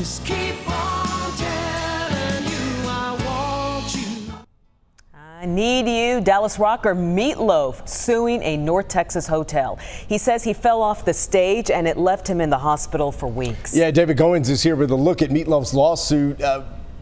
Just keep on telling you I want you. I Need You. Dallas rocker Meatloaf suing a North Texas hotel. He says he fell off the stage and it left him in the hospital for weeks. Yeah, David Goins is here with a look at Meatloaf's lawsuit.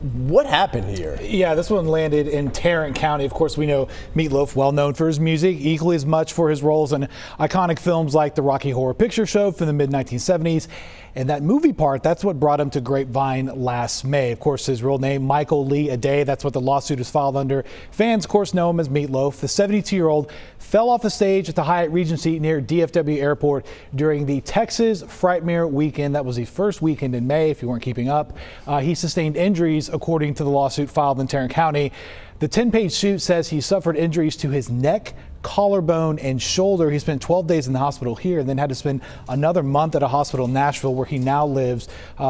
What happened here? Yeah, this one landed in Tarrant County. Of course, we know Meatloaf, well known for his music, equally as much for his roles in iconic films like the Rocky Horror Picture Show from the mid-1970s. And that movie part, that's what brought him to Grapevine last May. Of course, his real name, Michael Lee Aday, that's what the lawsuit is filed under. Fans, of course, know him as Meatloaf. The 72-year-old fell off the stage at the Hyatt Regency near DFW Airport during the Texas Frightmare weekend. That was the first weekend in May, if you weren't keeping up. He sustained injuries, according to the lawsuit filed in Tarrant County. The 10-page suit says he suffered injuries to his neck, collarbone, and shoulder. He spent 12 days in the hospital here and then had to spend another month at a hospital in Nashville where he now lives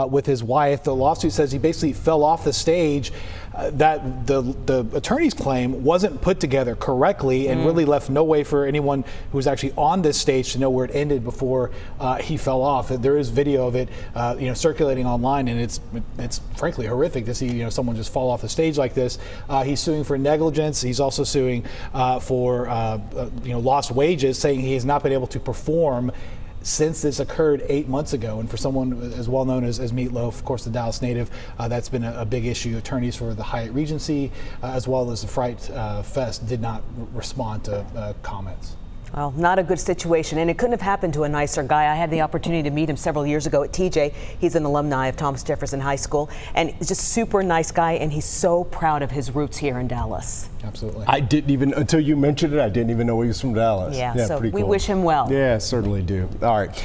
with his wife. The lawsuit says he basically fell off the stage, that the attorney's claim wasn't put together correctly and really left no way for anyone who was actually on this stage to know where it ended before he fell off. There is video of it circulating online, and it's frankly horrific to see someone just fall off the stage like this. He's suing for negligence. He's also suing for lost wages, saying he has not been able to perform since this occurred 8 months ago. And for someone as well known as Meatloaf, of course, the Dallas native, that's been a big issue. Attorneys for the Hyatt Regency, as well as the Fright Fest, did not respond to comments. Well, not a good situation, and it couldn't have happened to a nicer guy. I had the opportunity to meet him several years ago at TJ. He's an alumni of Thomas Jefferson High School, and he's just a super nice guy, and he's so proud of his roots here in Dallas. Absolutely. I didn't even, until you mentioned it, I didn't even know he was from Dallas. Yeah, so pretty we cool. wish him well. Yeah, certainly do. All right.